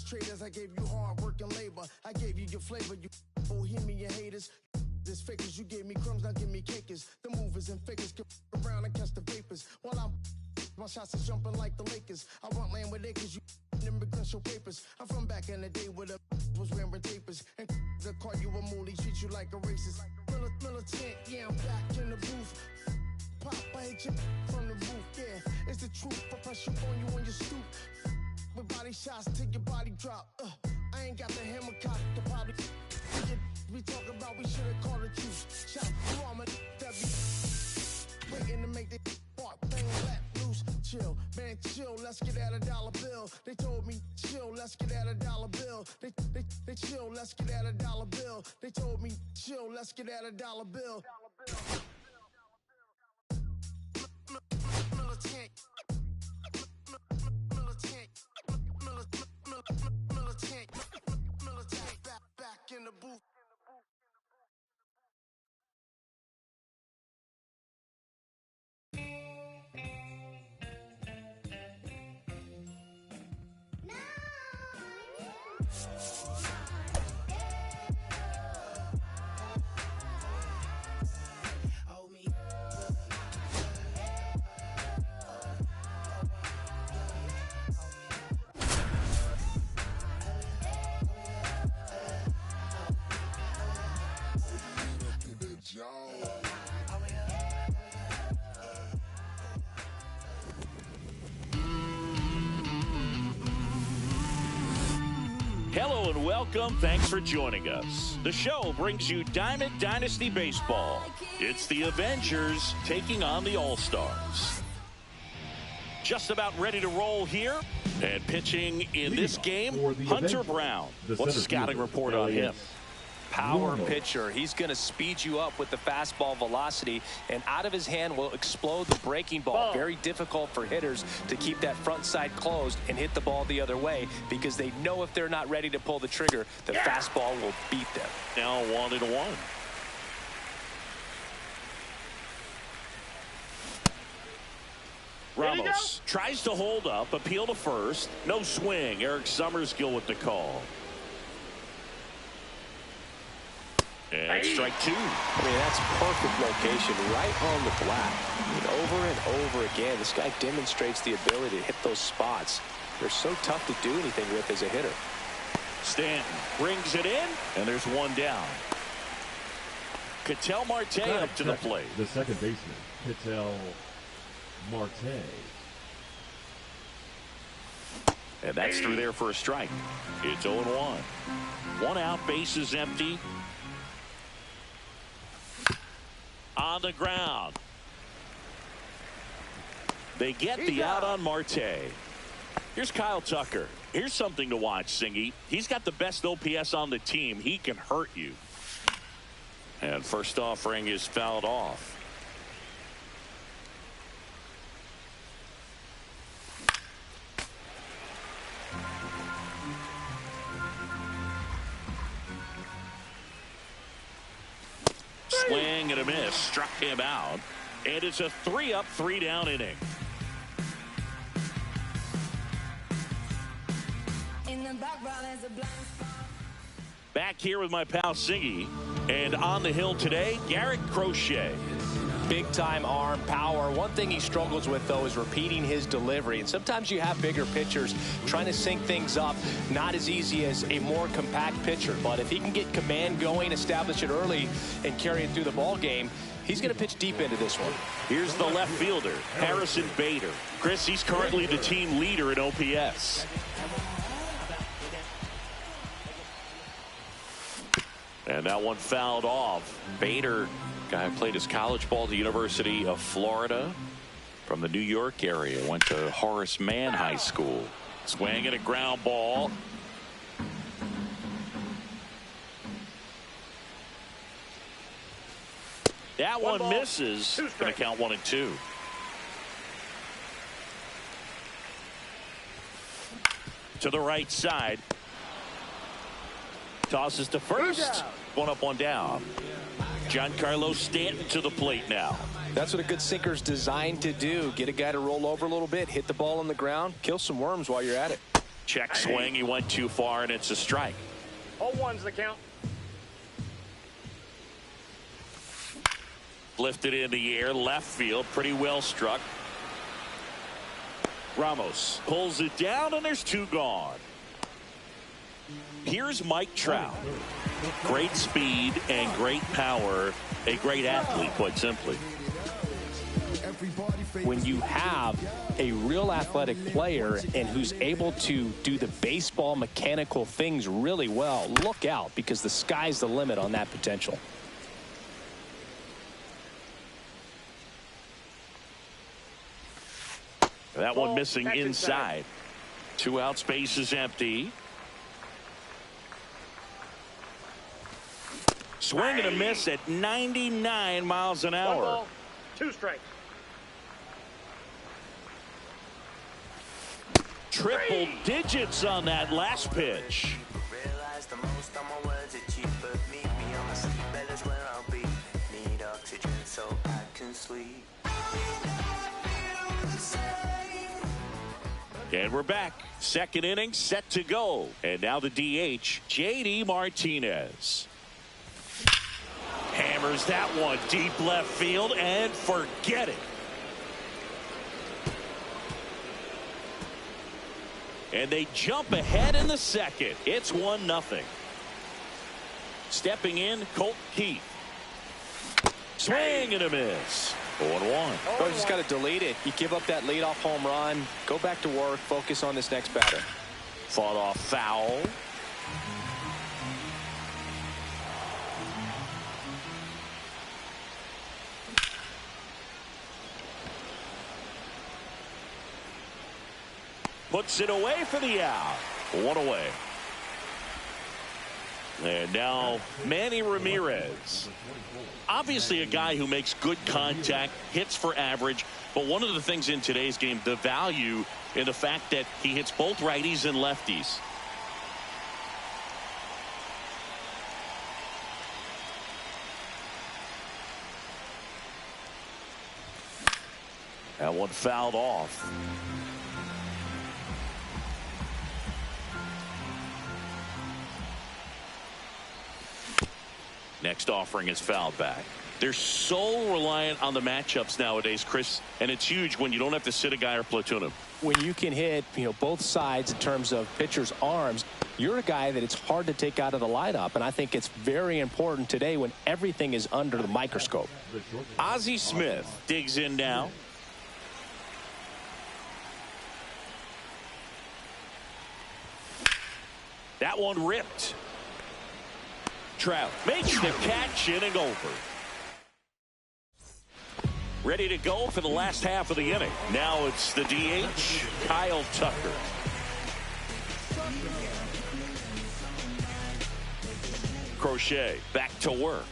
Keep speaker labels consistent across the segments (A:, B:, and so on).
A: greatest traders. I gave you hard work and labor. I gave you your flavor, you bohemian haters. This fakers, you gave me crumbs, now give me cakers. The movers and fakers get around and catch the vapors. While my shots is jumping like the Lakers. I want land with acres, you immigrants show papers. I'm from back in the day where the was wearing tapers. And they'll call you a moolie, treat you like a racist. Militant, yeah, I'm back in the booth. Pop, I hit you from the roof, yeah. It's the truth, I press you on your stoop. With body shots, take your body drop. I ain't got the hammer cock, the body. We talk about we should've called the truth. Shout to all my that be waiting to make the spark bang let loose. Chill, man, chill, let's get at $1 bill. They told me, chill, let's get at $1 bill. They chill, let's get at $1 bill. They told me, chill, let's get at $1 bill. Militant, back in the booth.
B: Hello and welcome. Thanks for joining us. The show brings you Diamond Dynasty Baseball. It's the Avengers taking on the All-Stars. Just about ready to roll here. And pitching in this game, Hunter Brown. What's the scouting report on him?
C: Power pitcher. He's going to speed you up with the fastball velocity, and out of his hand will explode the breaking ball. Very difficult for hitters to keep that front side closed and hit the ball the other way, because they know if they're not ready to pull the trigger, the fastball will beat them.
B: Now 1-1. Ramos tries to hold up, appeal to first. No swing. Eric Summerskill with the call. And strike two.
C: I mean, that's perfect location, right on the flat. I mean, over and over again, this guy demonstrates the ability to hit those spots. They're so tough to do anything with as a hitter.
B: Stanton brings it in, and there's one down. Ketel Marte up to the plate.
D: The second baseman, Ketel Marte.
B: And that's through there for a strike. It's 0-1. One out, bases empty. On the ground. They get the out on Marte. Here's Kyle Tucker. Here's something to watch, Singy. He's got the best OPS on the team. He can hurt you. And first offering is fouled off. Swing and a miss. Struck him out. And it's a 3-up, 3-down inning. Back here with my pal Siggy. And on the hill today, Garrett Crochet.
C: Big time arm power. One thing he struggles with, though, is repeating his delivery. And sometimes you have bigger pitchers trying to sync things up. Not as easy as a more compact pitcher. But if he can get command going, establish it early, and carry it through the ball game, he's going to pitch deep into this one.
B: Here's the left fielder, Harrison Bader. Chris, he's currently the team leader in OPS. And that one fouled off. Bader, guy played his college ball at the University of Florida from the New York area. Went to Horace Mann High School. Swing and a ground ball. That one misses. Going to count 1-2. To the right side. Tosses to first. One up, one down. Giancarlo Stanton to the plate now.
C: That's what a good sinker's designed to do. Get a guy to roll over a little bit, hit the ball on the ground, kill some worms while you're at it.
B: Check swing. He went too far, and it's a strike.
E: 0-1's the count.
B: Lifted in the air, left field, pretty well struck. Ramos pulls it down, and there's 2 gone. Here's Mike Trout. Great speed and great power. A great athlete, quite simply.
C: When you have a real athletic player and who's able to do the baseball mechanical things really well, look out, because the sky's the limit on that potential.
B: That one missing inside. 2 outs, base is empty. Swing and a miss at 99 miles an hour.
E: 1 ball, 2 strikes.
B: Triple digits on that last pitch. And we're back. Second inning set to go. And now the DH, JD Martinez. Hammers that one deep left field and forget it. And they jump ahead in the second. It's 1-0. Stepping in, Colt Keith. Swing and a miss. 0-1.
C: Oh, just got to delete it. You give up that leadoff home run. Go back to work. Focus on this next batter.
B: Fought off foul. Puts it away for the out. 1 away. And now Manny Ramirez. Obviously a guy who makes good contact, hits for average, but one of the things in today's game, the value in the fact that he hits both righties and lefties. That one fouled off. Next offering is fouled back. They're so reliant on the matchups nowadays, Chris, and it's huge when you don't have to sit a guy or platoon him.
C: When you can hit, both sides in terms of pitchers' arms, you're a guy that it's hard to take out of the lineup, and I think it's very important today when everything is under the microscope.
B: Ozzie Smith digs in now. That one ripped. Trout makes the catch, inning over. Ready to go for the last half of the inning. Now it's the DH, Kyle Tucker. Crochet back to work.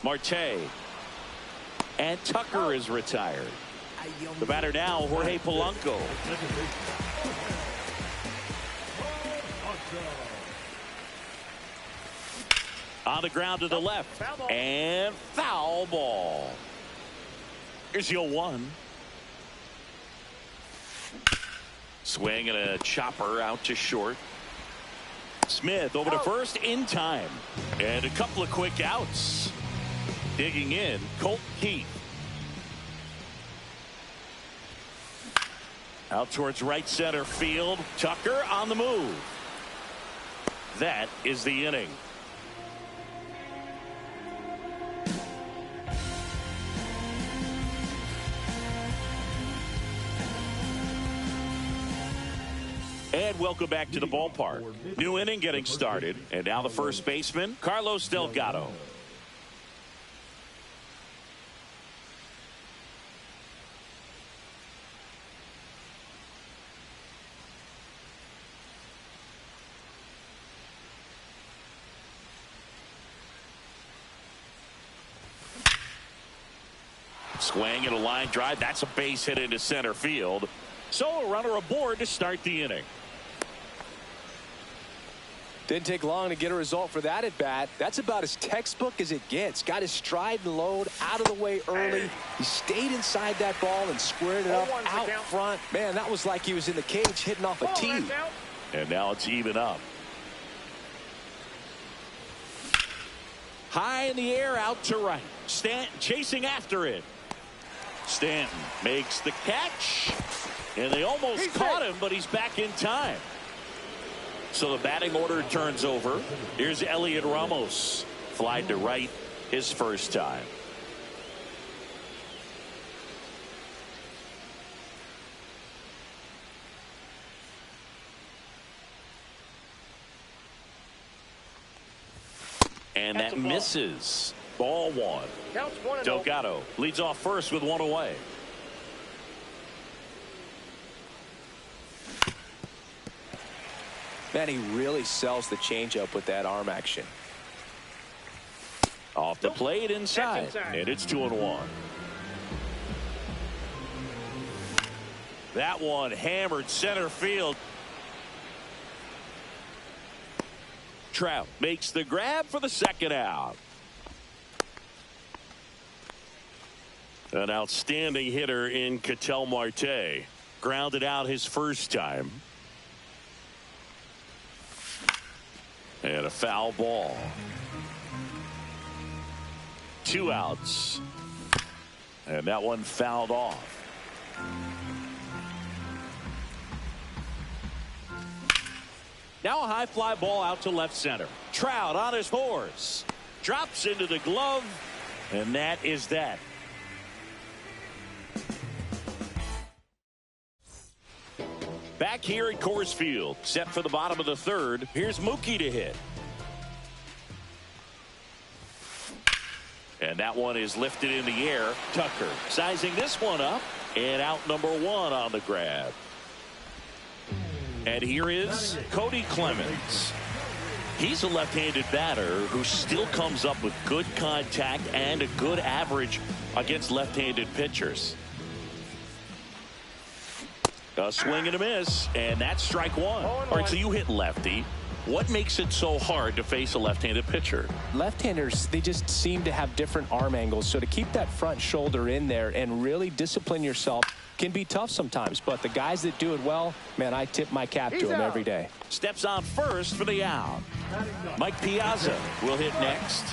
B: Marte. And Tucker is retired. The batter now, Jorge Polanco. On the ground to the left. And foul ball. Here's the 0-1. Swing and a chopper out to short. Smith over to first in time. And a couple of quick outs. Digging in, Colt Keith. Out towards right center field. Tucker on the move. That is the inning. And welcome back to the ballpark. New inning getting started. And now the first baseman, Carlos Delgado. Swing and a line drive. That's a base hit into center field. So a runner aboard to start the inning.
C: Didn't take long to get a result for that at bat. That's about as textbook as it gets. Got his stride and load out of the way early. He stayed inside that ball and squared it up out front. Man, that was like he was in the cage hitting off a tee.
B: And now it's even up. High in the air, out to right. Stanton chasing after it. Stanton makes the catch. And they almost caught him, but he's back in time. So the batting order turns over. Here's Elliot Ramos. Flied to right his first time. And that misses. Ball one. Delgado leads off first with one away.
C: Man, he really sells the changeup with that arm action.
B: Off the plate inside. And it's 2-1. That one hammered center field. Trout makes the grab for the second out. An outstanding hitter in Ketel Marte. Grounded out his first time. And a foul ball. 2 outs. And that one fouled off. Now a high fly ball out to left center. Trout on his horse. Drops into the glove. And that is that. Back here at Coors Field, set for the bottom of the third. Here's Mookie to hit. And that one is lifted in the air. Tucker sizing this one up. And out number 1 on the grab. And here is Cody Clemens. He's a left-handed batter who still comes up with good contact and a good average against left-handed pitchers. A swing and a miss, and that's strike 1. All right, so you hit lefty. What makes it so hard to face a left-handed pitcher?
C: Left-handers, they just seem to have different arm angles. So to keep that front shoulder in there and really discipline yourself can be tough sometimes. But the guys that do it well, man, I tip my cap to them every day.
B: Steps on first for the out. Mike Piazza will hit next.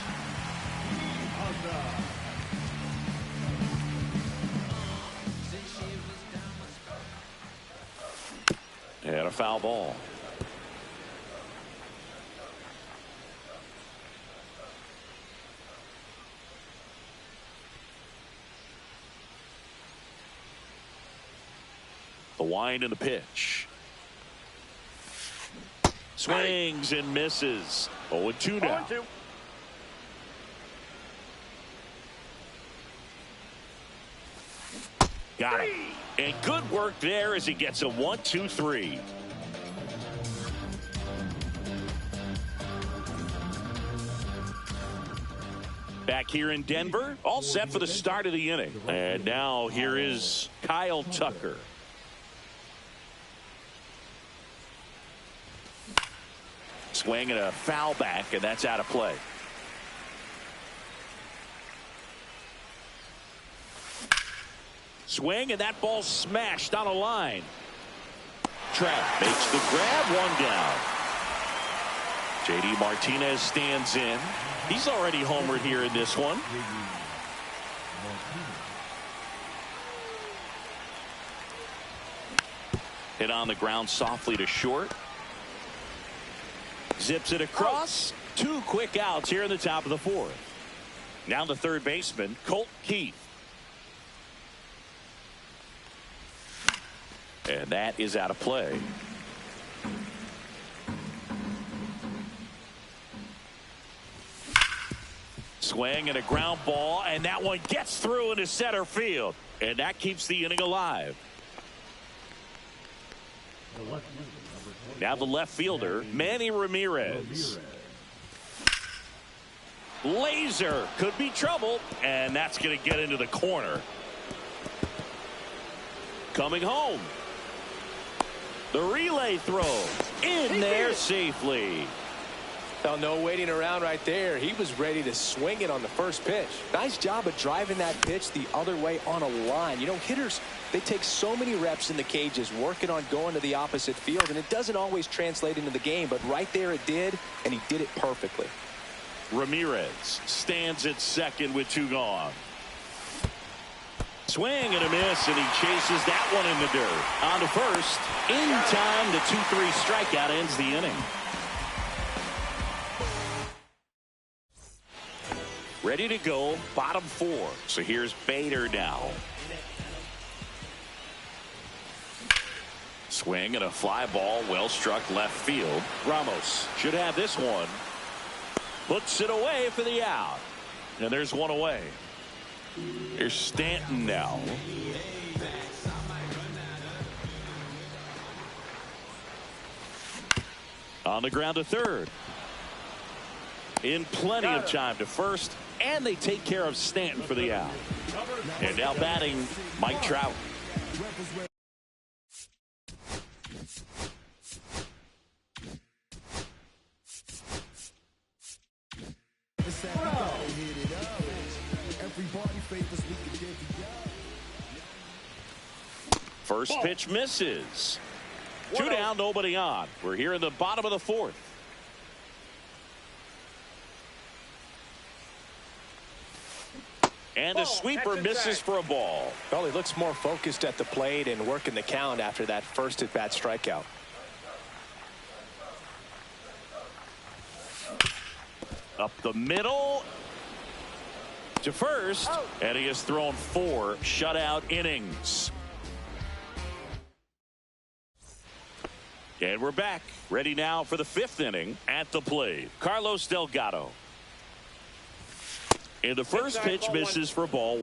B: And a foul ball. The wind and the pitch. Swings and misses. 0-2 now.
E: 0-2.
B: Got it. And good work there as he gets a 1-2-3. Back here in Denver, all set for the start of the inning. And now here is Kyle Tucker. Swing and a foul back, and that's out of play. Swing, and that ball smashed on a line. Trout makes the grab, 1 down. JD Martinez stands in. He's already homered here in this one. Hit on the ground softly to short. Zips it across. 2 quick outs here in the top of the 4th. Now the third baseman, Colt Keith. And that is out of play. Swing and a ground ball, and that one gets through into center field. And that keeps the inning alive. Now the left fielder, Manny Ramirez. Laser could be trouble, and that's going to get into the corner. Coming home. The relay throw in there safely.
C: Well, no waiting around right there. He was ready to swing it on the first pitch. Nice job of driving that pitch the other way on a line. You know, hitters, they take so many reps in the cages working on going to the opposite field, and it doesn't always translate into the game, but right there it did, and he did it perfectly.
B: Ramirez stands at second with 2 gone. Swing and a miss, and he chases that one in the dirt. On to first. In time, the 2-3 strikeout ends the inning. Ready to go, bottom 4. So here's Bader now. Swing and a fly ball, well struck left field. Ramos should have this one. Puts it away for the out. And there's one away. Here's Stanton now. On the ground to third. In plenty of time to first. And they take care of Stanton for the out. And now batting, Mike Trout. First pitch misses. 2 down, nobody on. We're here in the bottom of the 4th. And a sweeper misses for a ball.
C: Well, he looks more focused at the plate and working the count after that first at-bat strikeout.
B: Up the middle to first, and he has thrown 4 shutout innings. And we're back, ready now for the 5th inning. At the plate, Carlos Delgado. And the first pitch misses for a ball.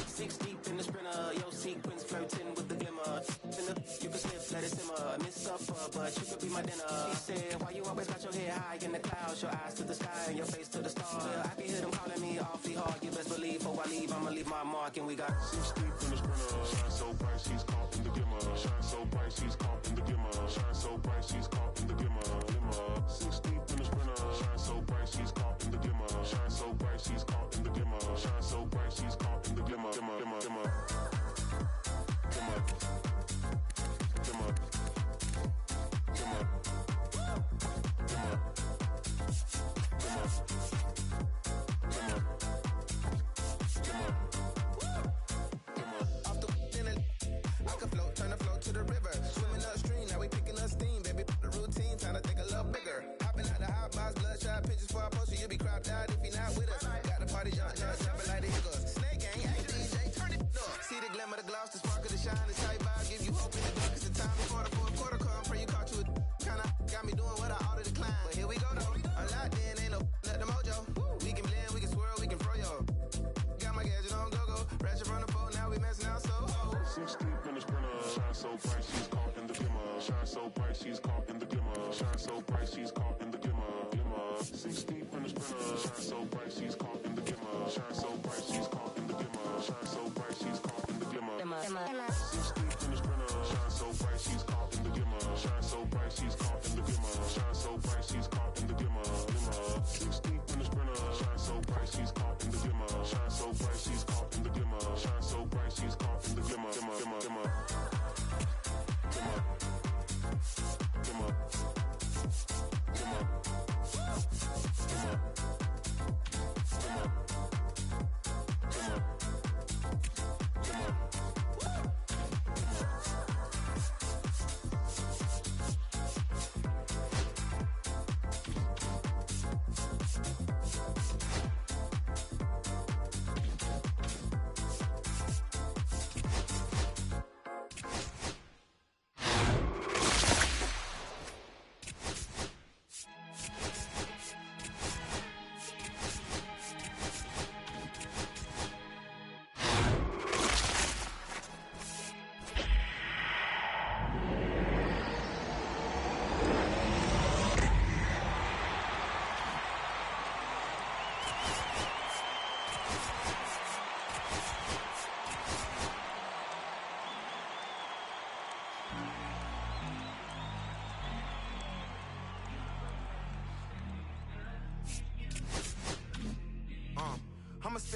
F: Six deep in the sprinter, your sequence flirting with the glimmer. You can slip, let it simmer, miss supper, but you could be my dinner. She said, why you always got your head high in the clouds, your eyes to the sky and your face to the stars. I can hear them calling me awfully hard. You best believe before I leave, I'ma leave my mark. And we got 6 deep in the sprinter, shine so bright, she's caught in the glimmer. Shine so bright, she's caught in the glimmer. Shine so bright, she's caught in the glimmer. 6 deep in the sprinter, shine so bright, she's caught in the glimmer. Shine so bright, she's caught in the glimmer. Shine so bright, she's caught in the glimmer.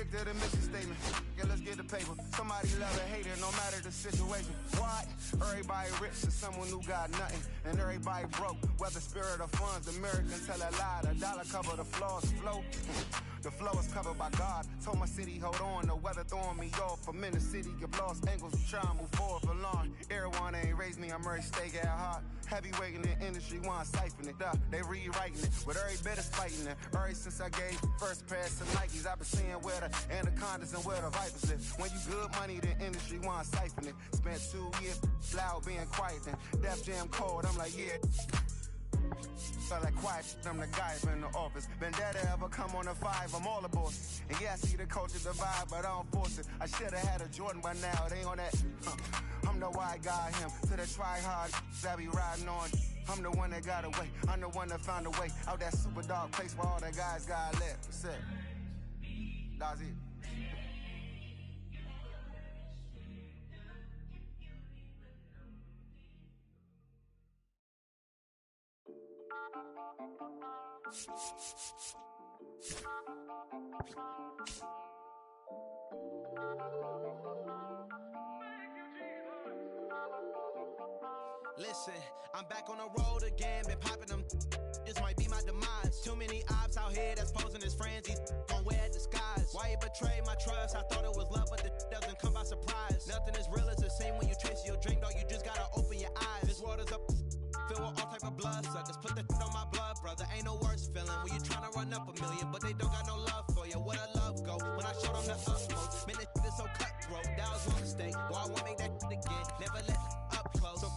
G: stick to the mission statement. Yeah, let's get the paper. Somebody love or hate it, no matter the situation. What? Everybody rich and someone who got nothing. And everybody broke, whether spirit or funds. Americans tell a lie, the dollar cover the flaws flow. The flow is covered by God. Told my city, hold on, the weather throwing me off. I'm in the city, get lost angles, I'm trying to move forward for long. Everyone ain't raised me, I'm ready to stay at heart. Heavyweight in the industry, want to siphon it up. They rewriting it, with every bit of fighting it. Ever since I gave first pass to Nikes, I've been seeing where the anacondas and where the vipers live. When you good money, the industry want to siphon it. Spent 2 years loud being quiet, then Def Jam cold, I'm like, yeah. Felt like quiet, I'm the guy in the office. Vendetta ever come on a 5, I'm all aboard. And yeah, I see the culture divide, but I don't force it. I should've had a Jordan by now, it ain't on that. I'm the white guy, him, to the try-hard that be riding on. I'm the one that got away, I'm the one that found a way out that super dark place where all the guys got left. That's it. That's it.
F: Listen, I'm back on the road again, been popping them. This might be my demise. Too many ops out here that's posing as friends. These gon' wear disguise. Why you betray my trust? I thought it was love, but the doesn't come by surprise. Nothing as real as the same when you trace your drink, dog. You just gotta open your eyes. This water's up, filled with all type of blood suckers. Put the on my blood, brother. Ain't no worse feeling when you tryna run up a million, but they don't got no love for you. Where the love go? When I showed them the utmost, man, this is so cutthroat. That was my mistake. Boy, I won't make that again. Never let up close. So,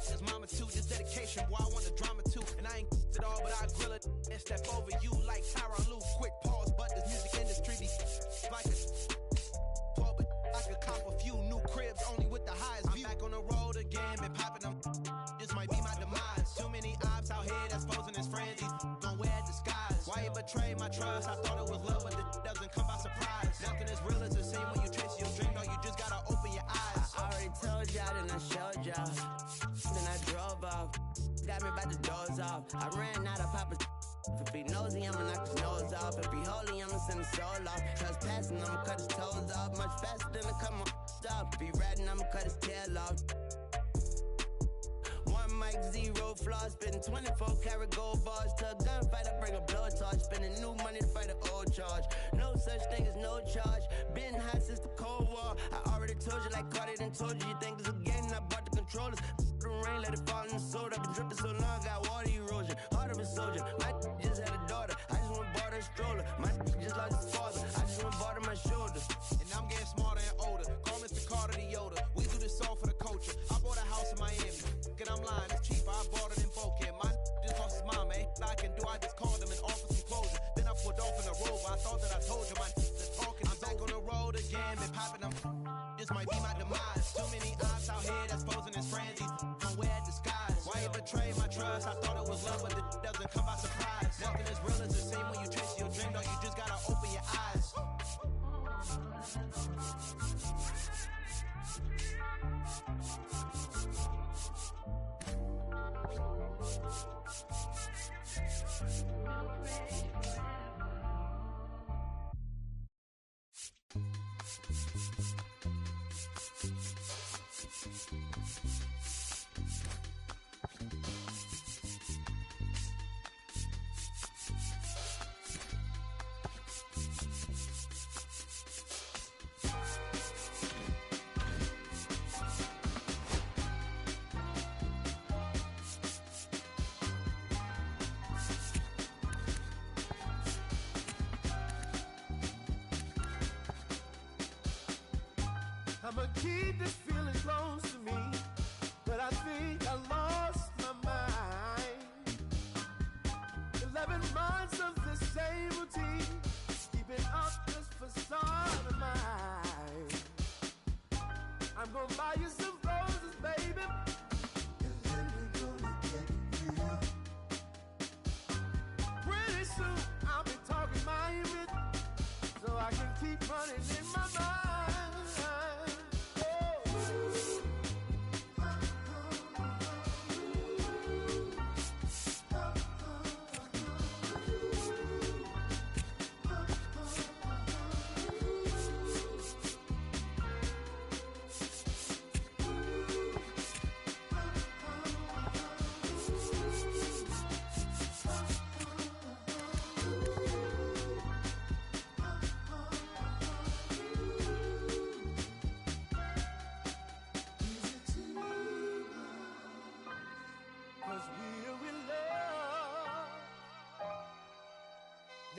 F: his mama too, this dedication, boy, I want the drama too. And I ain't it all, but I grill it and step over you like Tyronn Lue. Quick pause, but this music industry be like a 12, but I could cop a few new cribs only with the highest view. I'm back on the road again, been popping them. This might be my demise. Too many ops out here that's posing as friends. These gon' wear disguise. Why you betray my trust? I thought it was love, but it doesn't come by surprise. Nothing as real as the same when you trace your dream. No, you just gotta open your eyes.
H: I already told y'all, then I showed y'all. Then I drove off. Got me by the doors off. I ran out of Papa. If he nosy, I'ma knock his nose off. If he holy, I'ma send his soul off. Trespassing, I'ma cut his toes off. Much faster than I cut my stop. If he ratting, I'ma cut his tail off. One mic, 0 flaws. Spitting 24 karat gold bars. To a gunfight, I bring a blowtorch. Spending new money to fight an old charge. No such thing as no charge. Been hot since the Cold War. I already told you like Cardi done told you. You think it's a game? I bought the controllers. The rain, let it fall in the soda. I've been dripping so long, got water erosion. Heart of a soldier. My just had a daughter. I just went bought her a stroller. My just lost his father. I just went bought her my shoulder.
F: And I'm getting smarter and older. Call Mr. Carter the Yoda. We do this all for the culture. I bought a house in Miami. And I'm lying, it's cheap. I bought it in Boca. My just lost his mom, man. I can do, I just called him and offered some closure. Then I pulled off in a Rover. I thought that I told you my talking. I'm back on the road again, been popping them. This might be my demise. Too many ops out here that's posing as friends. These gon' wear disguise. Why you betray my trust? I thought it was love, but it doesn't come by surprise. Nothing as real as the same when you trace your dream, dog. You just gotta open your eyes.
A: I'ma keep this feeling close to me, but I think I lost my mind. 11 months of the same routine, keeping up this facade of mine. I'm gonna buy you some roses, baby, and then we're gonna get real. Pretty soon I'll be talking my image, so I can keep running in my mind.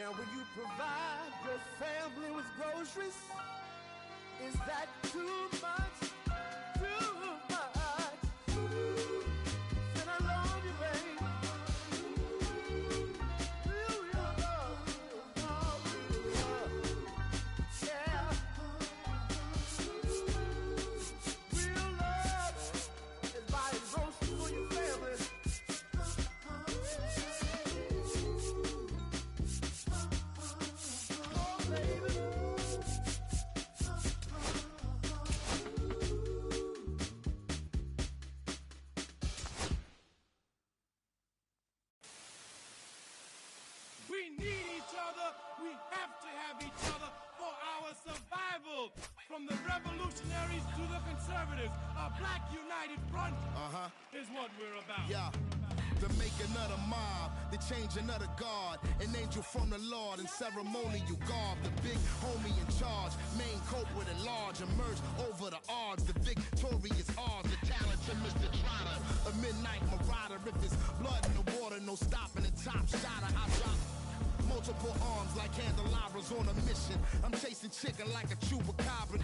A: Now will you provide your family with groceries? Is that too much? Too much? Said I love you, baby. Real love. Yeah. Real love is buying groceries for your family.
I: We need each other. We have to have each other for our survival. From the revolutionaries to the conservatives, a black united front is what we're about.
A: Yeah. The making of the mob, the changing of the guard, an angel from the Lord in ceremonial garb, the big homie in charge, main culprit at large, emerge over the odds, the victorious odds, the talented Mr. Trotter, a midnight marauder, if it's blood in the water, no stopping the top shotter, I drop multiple arms like candelabras on a mission. I'm chasing chicken like a chupacabra.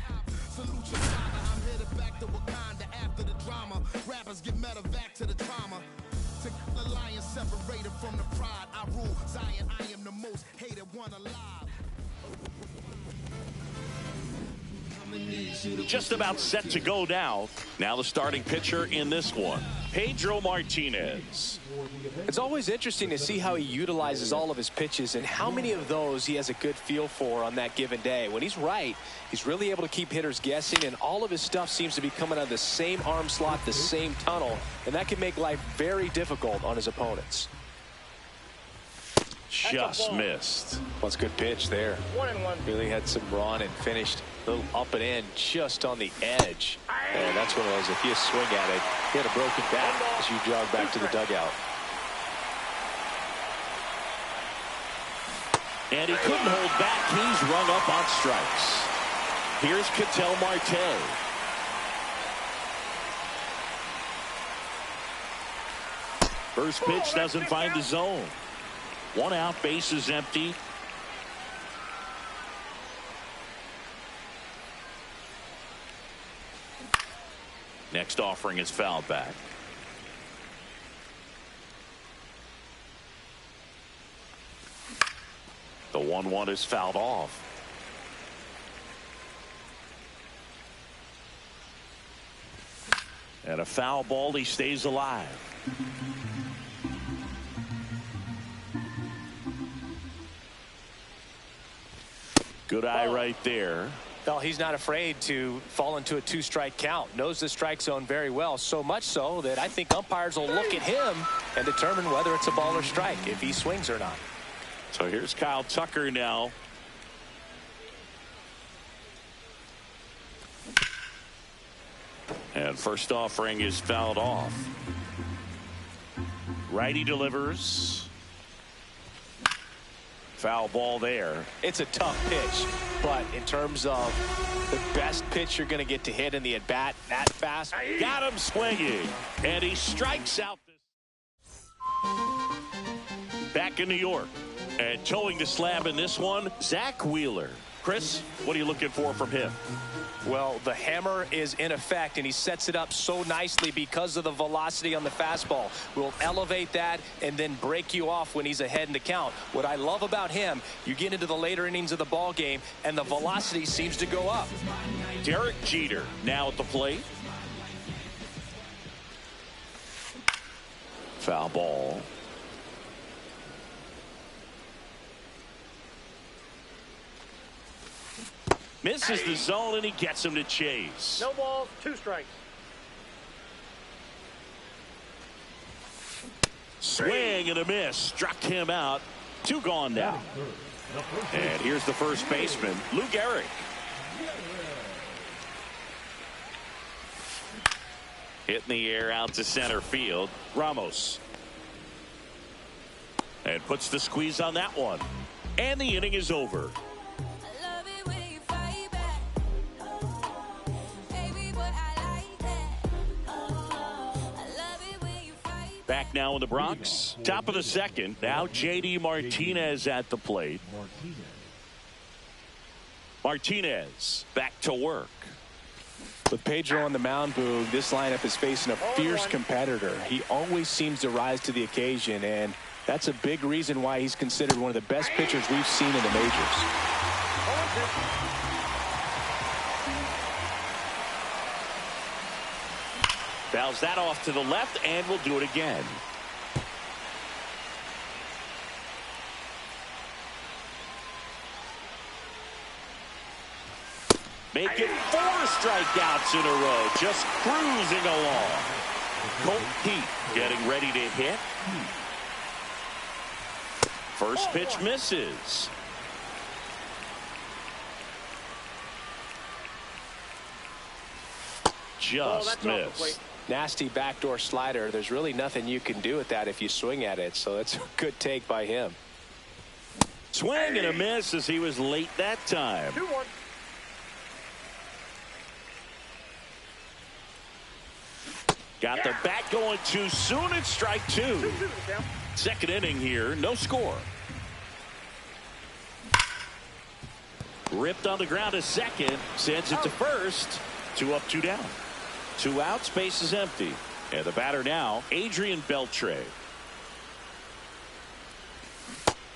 A: Salute your father, I'm headed back to Wakanda after the drama. Rappers get medevac to the trauma. To the lion separated from the pride. I rule Zion, I am the most hated one alive.
B: Just about set to go now. Now the starting pitcher in this one, Pedro Martinez.
C: It's always interesting to see how he utilizes all of his pitches and how many of those he has a good feel for on that given day. When he's right, he's really able to keep hitters guessing, and all of his stuff seems to be coming out of the same arm slot, the same tunnel, and that can make life very difficult on his opponents.
B: Just missed.
C: Well, it's a good pitch there.
E: 1-1.
C: Really had some run and finished a little up and in just on the edge. And that's one of those, if you swing at it, you had a broken bat as you jog back to the dugout.
B: And he couldn't hold back. He's rung up on strikes. Here's Ketel Marte. First pitch doesn't find the zone. 1 out, bases empty. Next offering is fouled back. The 1-1 is fouled off. And a foul ball, he stays alive. Good eye right there.
C: Well, he's not afraid to fall into a 2-strike count. Knows the strike zone very well, so much so that I think umpires will look at him and determine whether it's a ball or strike, if he swings or not.
B: So here's Kyle Tucker now. And first offering is fouled off. Righty delivers. Foul ball there.
C: It's a tough pitch, but in terms of the best pitch you're going to get to hit in the at-bat that fast.
B: Got him swinging, and he strikes out. Back in New York, and towing the slab in this one, Zach Wheeler. Chris, what are you looking for from him?
C: Well, the hammer is in effect, and he sets it up so nicely because of the velocity on the fastball. Will elevate that and then break you off when he's ahead in the count. What I love about him, you get into the later innings of the ball game, and the velocity seems to go up.
B: Derek Jeter now at the plate. Foul ball. Misses the zone, and he gets him to chase.
E: No balls, 2 strikes.
B: Swing and a miss. Struck him out. 2 gone now. And here's the first baseman, Lou Gehrig. Hit in the air out to center field. Ramos. And puts the squeeze on that one. And the inning is over. Back now in the Bronx. Top of the second. Now J.D. Martinez at the plate. Martinez back to work.
C: With Pedro on the mound, Boog, this lineup is facing a fierce competitor. He always seems to rise to the occasion, and that's a big reason why he's considered one of the best pitchers we've seen in the majors.
B: Fouls that off to the left, and we'll do it again. Make it 4 strikeouts in a row, just cruising along. Colt Heat getting ready to hit. First pitch misses. Just missed.
C: Nasty backdoor slider. There's really nothing you can do with that if you swing at it, so it's a good take by him.
B: Swing and a miss as he was late that time.
E: 2-1.
B: Got the bat going too soon. It's strike 2. Second inning here, no score. Ripped on the ground to second, sends it to first. 2 up, 2 down. 2 outs, base is empty. And the batter now, Adrian Beltre.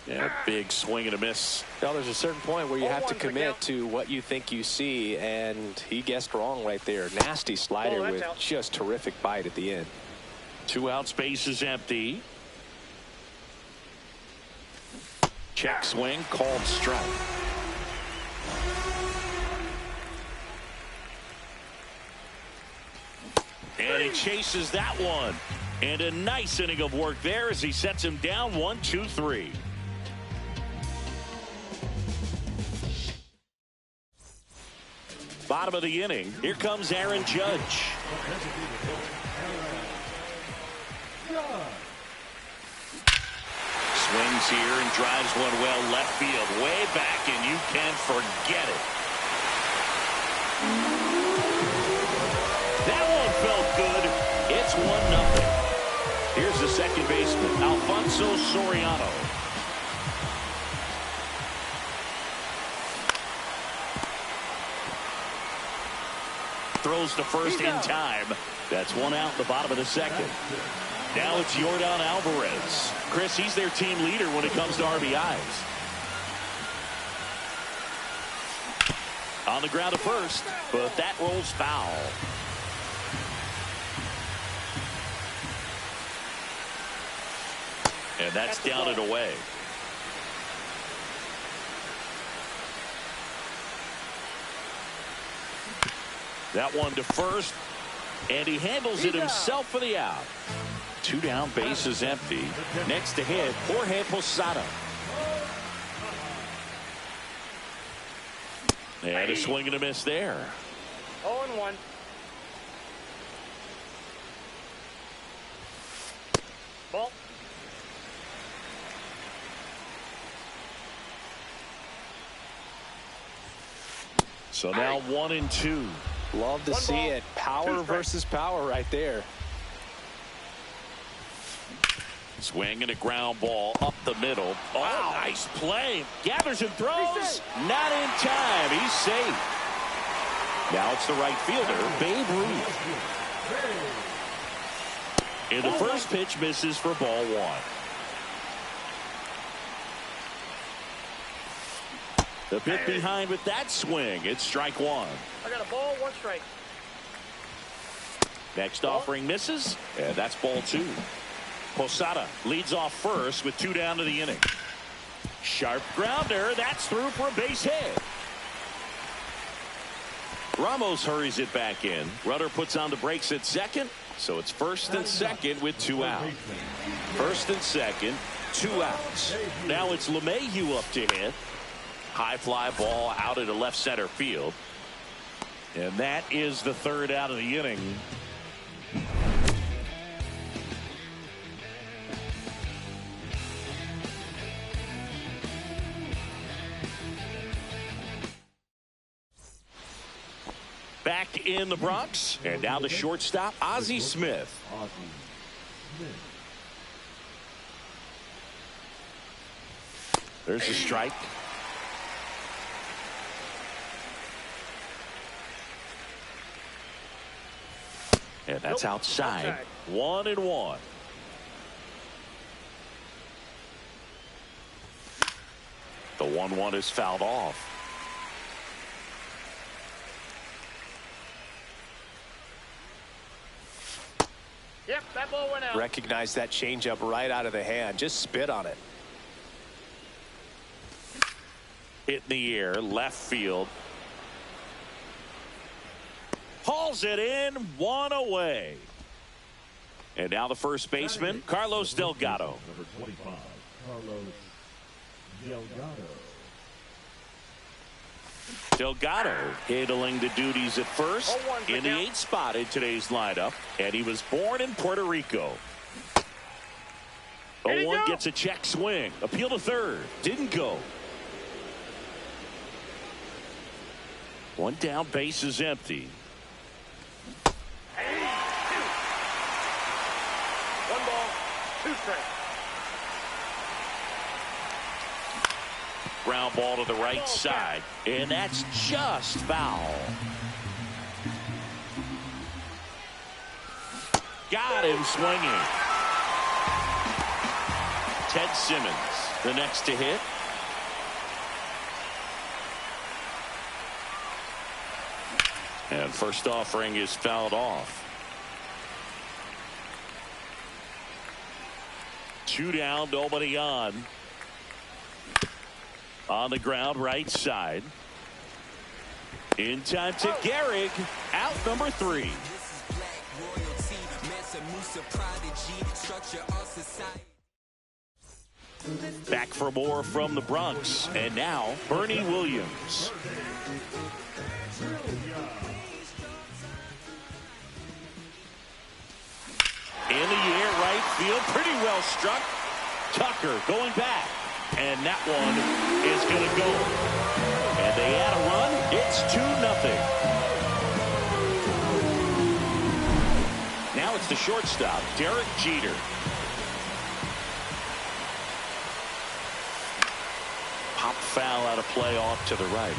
B: Yeah, big swing and a miss.
C: Well, there's a certain point where you have to commit to what you think you see, and he guessed wrong right there. Nasty slider with just terrific bite at the end.
B: 2 outs, base is empty. Check swing, called strike. And he chases that one. And a nice inning of work there as he sets him down 1-2-3. Bottom of the inning. Here comes Aaron Judge. Swings here and drives one well left field. Way back, and you can forget it. That one felt good. It's 1-0. Here's the second baseman, Alfonso Soriano. Throws to first in time. That's 1 out in the bottom of the second. Now it's Yordan Alvarez. Chris, he's their team leader when it comes to RBIs. On the ground to first, but that rolls foul. And that's down and away. That one to first, and he handles it himself for the out. 2 down, base is empty. Next to hit, Jorge Posada. And a swing and a miss there.
E: 0-1. Ball.
B: So now 1-2.
C: Love to see it. Power versus power right there.
B: Swing and a ground ball up the middle. Oh, nice play. Gathers and throws. Not in time. He's safe. Now it's the right fielder, Babe Ruth. And the first pitch misses for ball 1. The bit behind with that swing. It's strike 1.
E: I got a ball, 1 strike.
B: Next offering misses, and that's ball 2. Posada leads off first with 2 down to the inning. Sharp grounder. That's through for a base hit. Ramos hurries it back in. Runner puts on the brakes at second, so it's first and second with 2 out. First and second, 2 outs. Now it's LeMahieu up to hit. High fly ball out into left center field. And that is the 3rd out of the inning. Back in the Bronx, and now the shortstop, Ozzie Smith. There's a strike. And that's outside. 1-1. The 1-1 is fouled off.
E: Yep, that ball went out.
C: Recognize that changeup right out of the hand. Just spit on it.
B: Hit in the air, left field. Hauls it in, 1 away. And now the first baseman, Carlos Delgado.
D: Number 25, Carlos Delgado.
B: Delgado handling the duties at first in the 8th spot in today's lineup. And he was born in Puerto Rico. 0-1 gets a check swing. Appeal to third. Didn't go. One down, base is empty.
E: 1 ball, 2 strikes.
B: Ground ball to the right side, and that's just foul. Got him swinging. Ted Simmons, the next to hit. And first offering is fouled off. 2 down, nobody on. On the ground, right side. In time to Gehrig, out number 3. Back for more from the Bronx, and now Bernie Williams. In the air, right field, pretty well struck. Tucker going back. And that one is going to go. And they add a run. It's 2-0. Now it's the shortstop, Derek Jeter. Pop foul out of play off to the right.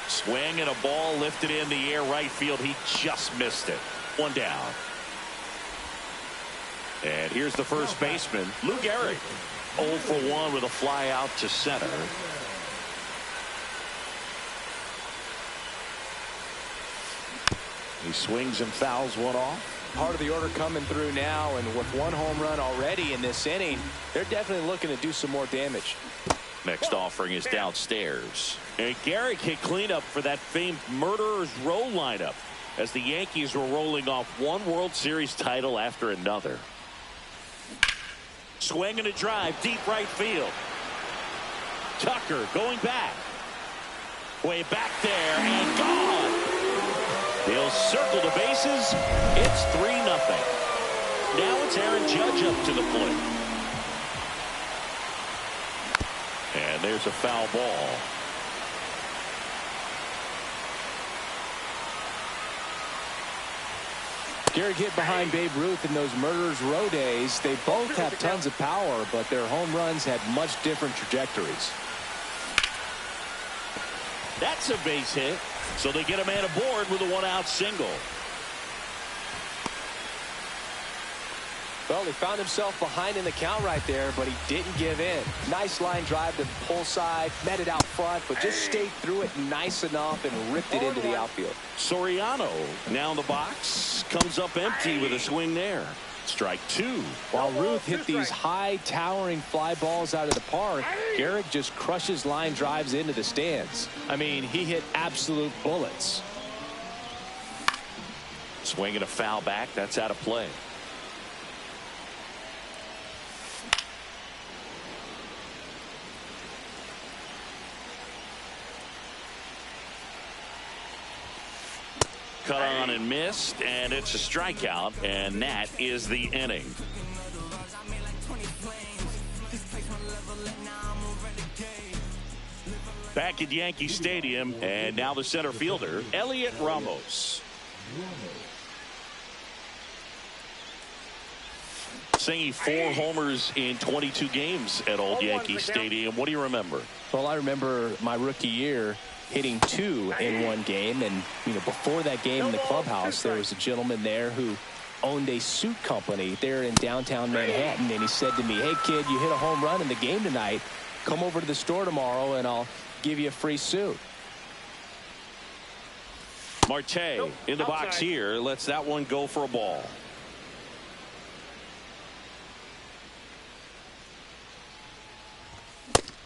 B: Swing and a ball lifted in the air right field. He just missed it. 1 down. And here's the first baseman, Lou Gehrig. 0 for 1 with a fly out to center. He swings and fouls one off.
C: Part of the order coming through now, and with 1 home run already in this inning, they're definitely looking to do some more damage.
B: Next offering is downstairs. And Gehrig hit cleanup for that famed Murderers Row lineup as the Yankees were rolling off one World Series title after another. Swing and a drive, deep right field. Tucker going back. Way back there and gone. He'll circle the bases. It's 3-0. Now it's Aaron Judge up to the plate. And there's a foul ball.
C: Gehrig hit behind Babe Ruth in those Murderers Row days. They both have tons of power, but their home runs had much different trajectories.
B: That's a base hit. So they get a man aboard with a 1-out single.
C: Well, he found himself behind in the count right there, but he didn't give in. Nice line drive to the pull side, met it out front, but just stayed through it nice enough and ripped it into the outfield.
B: Soriano now in the box, comes up empty with a swing there. Strike 2.
C: While Ruth hit these high towering fly balls out of the park, Gehrig just crushes line drives into the stands. I mean, he hit absolute bullets.
B: Swing and a foul back. That's out of play. Cut on and missed, and it's a strikeout, and that is the inning. Back at Yankee Stadium, and now the center fielder, Elliot Ramos. Saying 4 homers in 22 games at Old Yankee Stadium. What do you remember?
C: Well, I remember my rookie year hitting 2 in one game. And, before that game in the clubhouse, there was a gentleman there who owned a suit company there in downtown Manhattan. And he said to me, hey, kid, you hit a home run in the game tonight. Come over to the store tomorrow and I'll give you a free suit.
B: Marte in the box here. Lets that one go for a ball.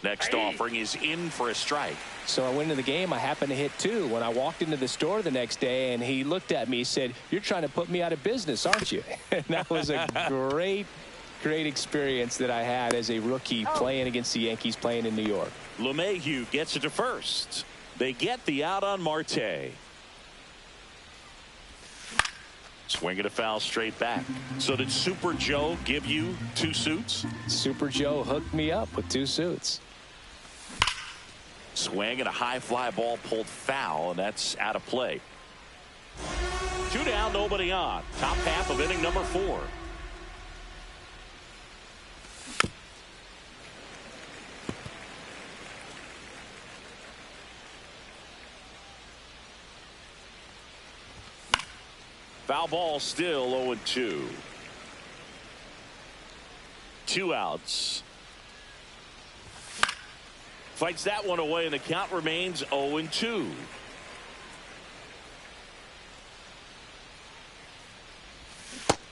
B: Next offering is in for a strike.
C: So I went into the game. I happened to hit 2 when I walked into the store the next day, and he looked at me and said, you're trying to put me out of business, aren't you? And that was a great experience that I had as a rookie playing against the Yankees, playing in New York.
B: LeMahieu gets it to first. They get the out on Marte. Swinging a foul straight back. So did Super Joe give you 2 suits?
C: Super Joe hooked me up with 2 suits.
B: Swing and a high fly ball pulled foul, and that's out of play. 2 down, nobody on. Top half of inning number 4. Foul ball, still 0-2. 2 outs. Fights that one away, and the count remains 0-2.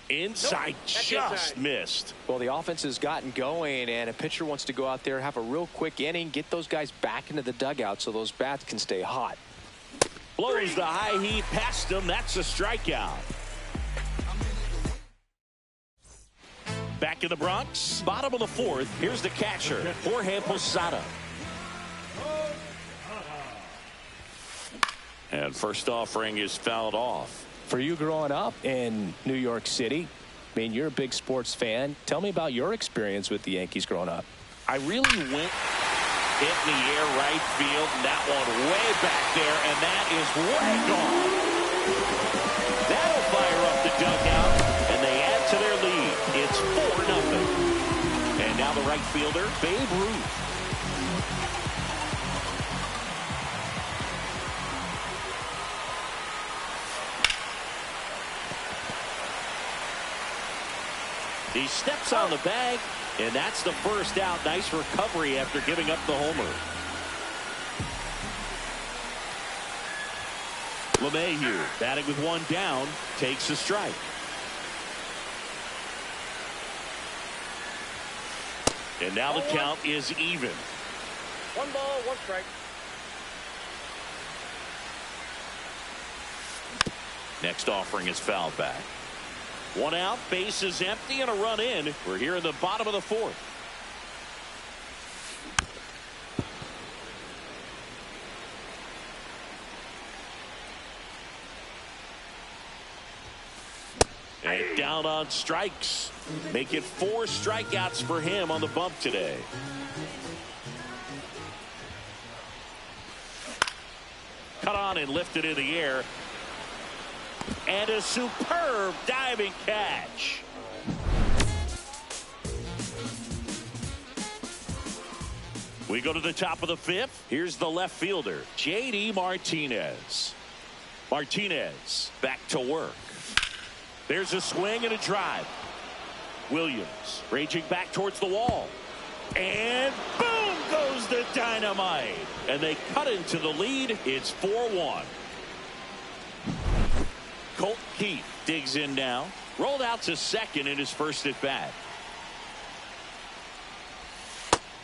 B: Inside, just missed.
C: Well, the offense has gotten going, and a pitcher wants to go out there, have a real quick inning, get those guys back into the dugout so those bats can stay hot.
B: Blows the high heat past him. That's a strikeout. Back in the Bronx, bottom of the 4th. Here's the catcher, Jorge Posada. And first offering is fouled off.
C: For you growing up in New York City, I mean, you're a big sports fan. Tell me about your experience with the Yankees growing up.
B: I really went hit in the air right field, and that one way back there, and that is way gone. That'll fire up the dugout, and they add to their lead. It's 4-0. And now the right fielder, Babe Ruth. He steps on the bag, and that's the first out. Nice recovery after giving up the homer. LeMahieu batting with 1 down, takes a strike. And now the count is even.
E: 1 ball, 1 strike.
B: Next offering is fouled back. 1 out, base is empty, and a run in. We're here in the bottom of the 4th. And down on strikes. Make it 4 strikeouts for him on the bump today. Cut on and lifted in the air. And a superb diving catch. We go to the top of the 5th. Here's the left fielder, J.D. Martinez. Martinez back to work. There's a swing and a drive. Williams raging back towards the wall. And boom goes the dynamite. And they cut into the lead. It's 4-1. Colt Keith digs in now. Rolled out to second in his first at bat.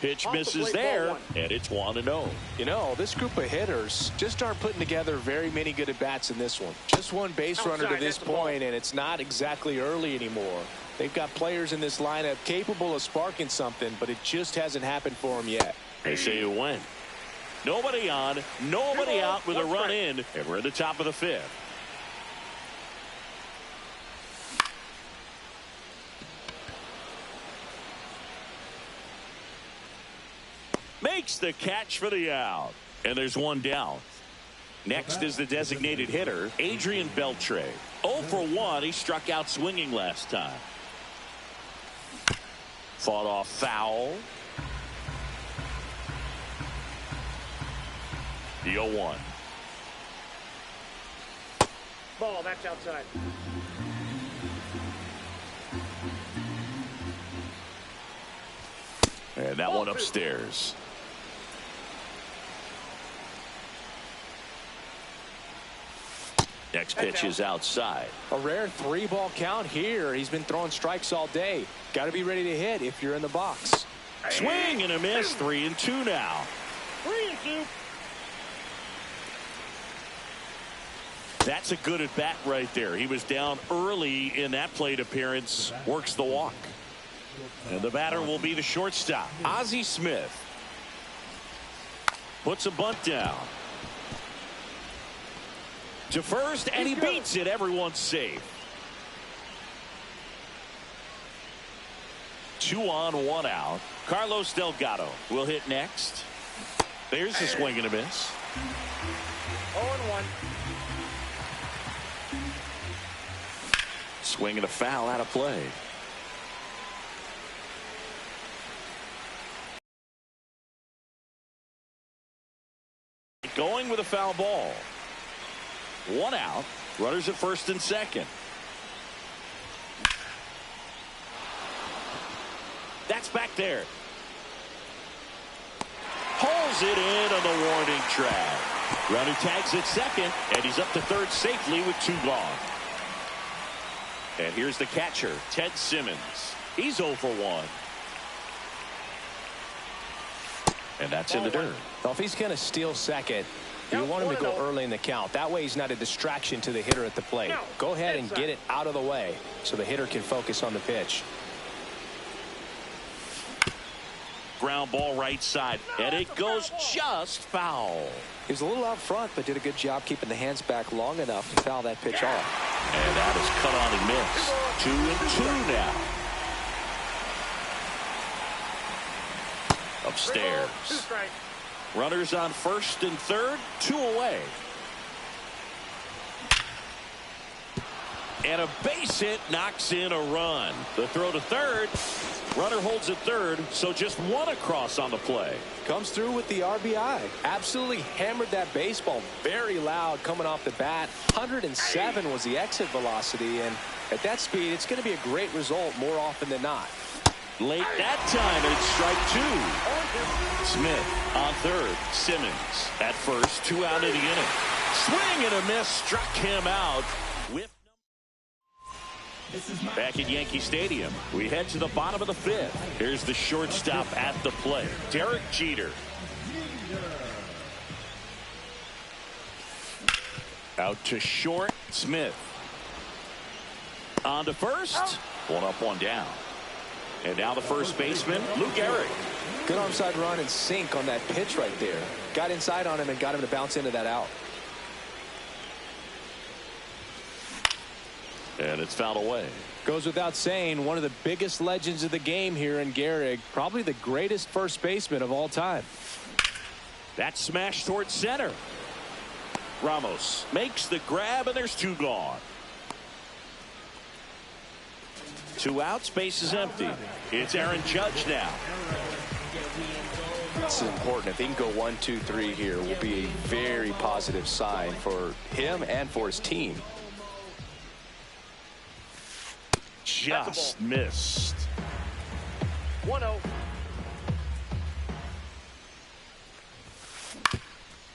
B: Pitch misses there, and it's 1-0.
C: You know, this group of hitters just aren't putting together very many good at-bats in this one. Just 1 base runner to this point, and it's not exactly early anymore. They've got players in this lineup capable of sparking something, but it just hasn't happened for them yet.
B: They say you win. Nobody on, nobody out with a run in, and we're at the top of the 5th. Makes the catch for the out. And there's 1 down. Next is the designated hitter, Adrian Beltre. 0 for 1. He struck out swinging last time. Fought off foul. The 0-1.
E: Ball, that's outside.
B: And that one upstairs. Next pitch is outside.
C: A rare 3-ball count here. He's been throwing strikes all day. Got to be ready to hit if you're in the box.
B: Swing and a miss. 3-2 now.
E: 3-2.
B: That's a good at bat right there. He was down early in that plate appearance. Works the walk. And the batter will be the shortstop, Ozzie Smith. Puts a bunt down. To first, and he beats it. Everyone's safe. 2 on, 1 out. Carlos Delgado will hit next. There's a swing and a miss.
E: 0-1.
B: Swing and a foul out of play. Going with a foul ball. 1 out. Runners at first and second. That's back there. Pulls it in on the warning track. Runner tags at second, and he's up to third safely with 2 gone. And here's the catcher, Ted Simmons. He's 0 for 1. And that's in the dirt.
C: Well, if he's going to steal second, you want him to go early in the count. That way he's not a distraction to the hitter at the plate. Go ahead and get it out of the way so the hitter can focus on the pitch.
B: Ground ball right side, and it goes just foul.
J: He was a little out front, but did a good job keeping the hands back long enough to foul that pitch off.
B: And that is cut on and missed. 2-2 now. Upstairs.
E: 2 strikes.
B: Runners on first and third, 2 away. And a base hit knocks in a run. The throw to third. Runner holds at third, so just 1 across on the play.
C: Comes through with the RBI. Absolutely hammered that baseball. Very loud coming off the bat. 107 was the exit velocity, and at that speed, it's going to be a great result more often than not.
B: Late that time, and it's strike 2. Smith on third. Simmons at first. 2 out of the inning. Swing and a miss struck him out. Back at Yankee Stadium, we head to the bottom of the 5th. Here's the shortstop at the plate, Derek Jeter. Out to short, Smith. On to first. 1 up, 1 down. And now the first baseman, Lou Gehrig.
C: Good onside run and sink on that pitch right there. Got inside on him and got him to bounce into that out.
B: And it's fouled away.
C: Goes without saying, one of the biggest legends of the game here in Gehrig. Probably the greatest first baseman of all time.
B: That smash towards center. Ramos makes the grab, and there's 2 gone. 2 outs, base is empty. It's Aaron Judge now.
C: This is important. If he can go 1, 2, 3 here, will be a very positive sign for him and for his team.
B: Just missed.
E: 1-0.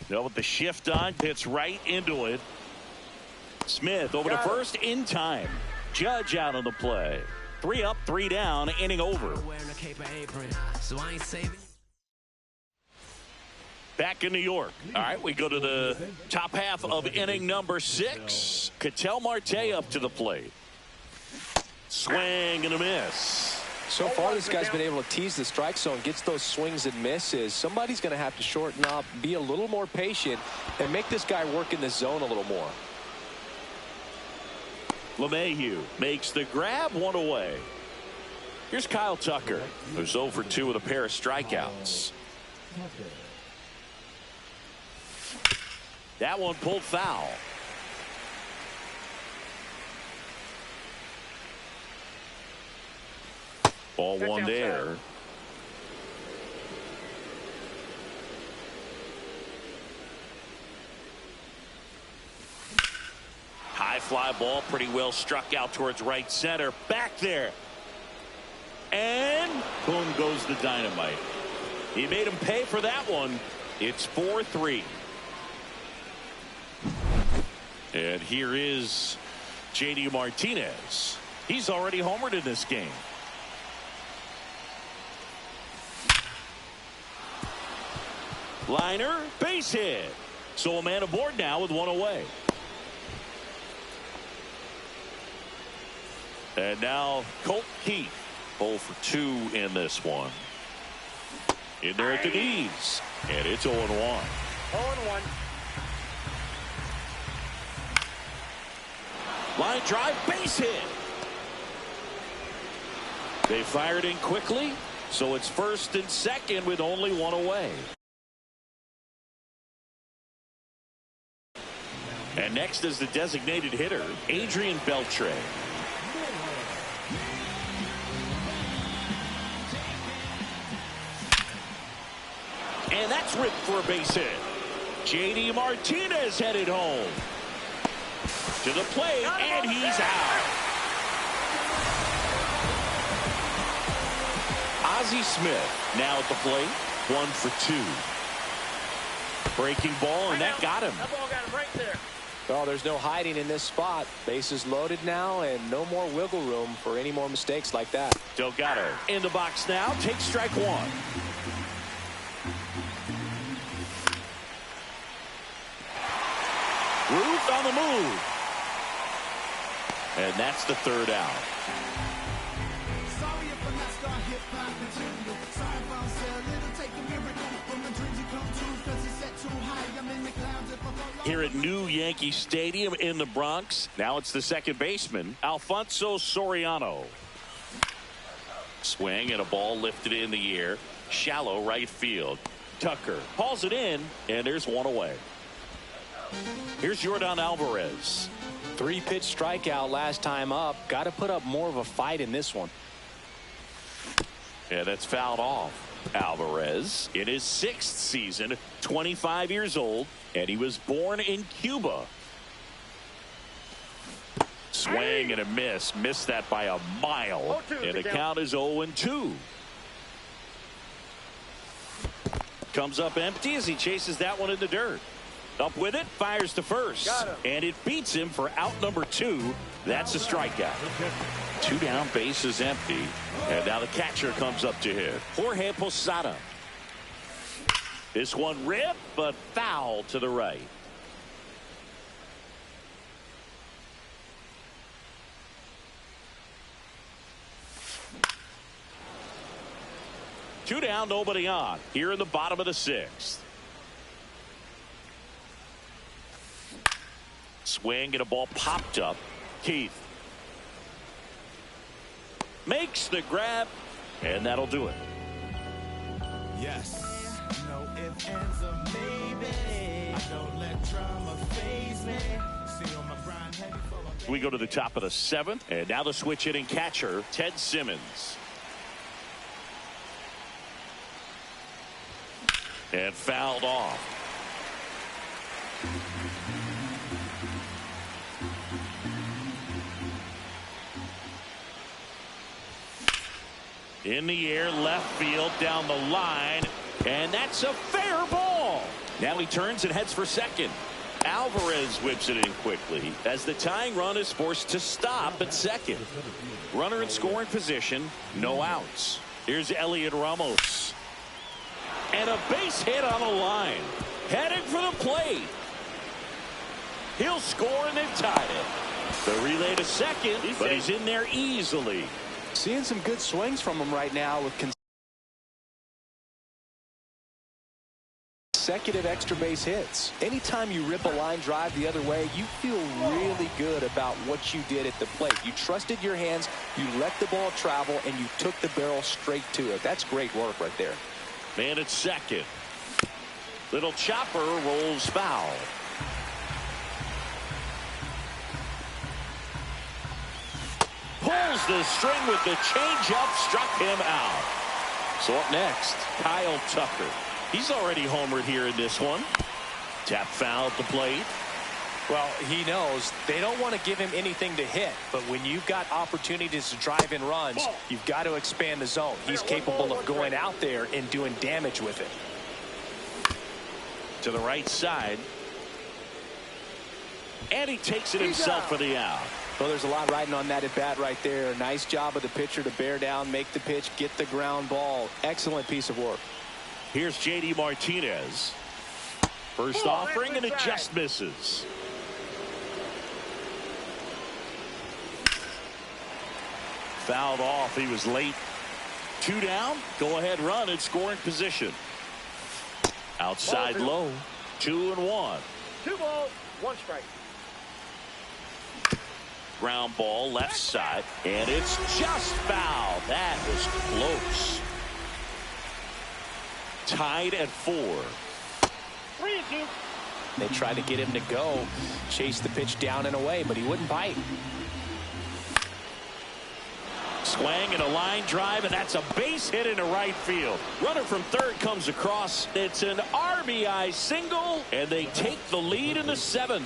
B: Now with the shift on, hits right into it. Smith over to first in time. Judge out on the play. 3 up, 3 down, inning over. Back in New York. All right, we go to the top half of inning number 6. Ketel Marte up to the plate. Swing and a miss.
C: So far, this guy's been able to tease the strike zone, gets those swings and misses. Somebody's going to have to shorten up, be a little more patient, and make this guy work in the zone a little more.
B: LeMahieu makes the grab, 1 away. Here's Kyle Tucker, who's 0 for 2 with a pair of strikeouts. That one pulled foul. Ball
E: That's
B: one
E: outside.
B: there. High fly ball, pretty well struck out towards right center. Back there. And boom goes the dynamite. He made him pay for that one. It's 4-3. And here is JD Martinez. He's already homered in this game. Liner, base hit. So a man aboard now with one away. And now Colt Keith, 0 for 2 in this one. In there at the knees. And it's 0-1.
E: 0-1.
B: Line drive, base hit. They fired in quickly, so it's first and second with only one away. And next is the designated hitter, Adrian Beltre. And that's ripped for a base hit. JD Martinez headed home. To the plate, and he's out. Ozzie Smith now at the plate, 1 for 2. Breaking ball, and that got him.
E: That ball got him right there.
C: Well, there's no hiding in this spot. Bases loaded now, and no more wiggle room for any more mistakes like that.
B: Delgado in the box now, takes strike 1. Ruth on the move. And that's the third out.
A: Sorry if I not start hip-hop material. Sorry if I'm say a little, take a miracle from the dreams you come true, 'cause it's set too high. I'm in the clouds if I fall.
B: Here at New Yankee Stadium in the Bronx. Now it's the second baseman, Alfonso Soriano. Swing and a ball lifted in the air. Shallow right field. Tucker hauls it in, and there's one away. Here's Yordan Alvarez.
C: 3-pitch strikeout last time up. Got to put up more of a fight in this one.
B: And that's fouled off. Alvarez in his 6th season, 25 years old, and he was born in Cuba. Swing and a miss. Missed that by a mile. And the count is 0-2. Comes up empty as he chases that one in the dirt. Up with it, fires to first. And it beats him for out number 2. That's a strikeout. 2 down, base is empty. And now the catcher comes up to hit. Jorge Posada. This one ripped, but foul to the right. Two down, nobody on. Here in the bottom of the 6th. Swing and a ball popped up. Keith makes the grab, and that'll do it.
A: Yes. No ifs, ands, or maybe. I don't let drama faze me. See on my grind heavy for
B: We go to the top of the 7th, and now the switch hitting catcher, Ted Simmons. And fouled off. In the air, left field, down the line, and that's a fair ball. Now he turns and heads for second. Alvarez whips it in quickly as the tying run is forced to stop at second. Runner in scoring position, no outs. Here's Elliot Ramos. And a base hit on the line. Heading for the plate. He'll score, and they've tied it. The relay to second, but he's in there easily.
C: Seeing some good swings from him right now with consecutive extra base hits. Anytime you rip a line drive the other way, you feel really good about what you did at the plate. You trusted your hands, you let the ball travel, and you took the barrel straight to it. That's great work right there.
B: Man at second. Little chopper rolls foul. Pulls pulls the string with the changeup, struck him out. So up next, Kyle Tucker. He's already homered here in this one. Tap foul at the plate.
C: Well, he knows they don't want to give him anything to hit, but when you've got opportunities to drive in runs, you've got to expand the zone. He's capable of going out there and doing damage with it.
B: To the right side. And he takes it himself for the out.
C: Well, there's a lot riding on that at bat right there. Nice job of the pitcher to bear down, make the pitch, get the ground ball. Excellent piece of work.
B: Here's J.D. Martinez. First offering, and it just misses. Fouled off. He was late. 2 down. Go ahead run in scoring position. Outside low. 2-1.
E: 2 balls, 1 strike.
B: Ground ball left side, and it's just foul. That was close. Tied at 4.
E: 3-2.
C: They tried to get him to go, chase the pitch down and away, but he wouldn't bite.
B: Swing and a line drive, and that's a base hit into right field. Runner from third comes across. It's an RBI single, and they take the lead in the 7th.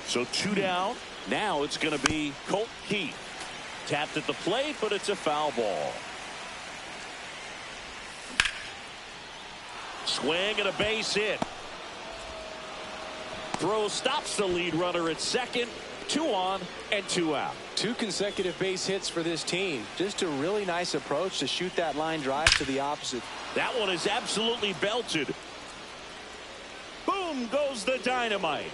B: So 2 down. Now it's going to be Colt Keith. Tapped at the plate, but it's a foul ball. Swing and a base hit. Throw stops the lead runner at second. 2 on and 2 out.
C: 2 consecutive base hits for this team. Just a really nice approach to shoot that line drive to the opposite.
B: That one is absolutely belted. Boom goes the dynamite.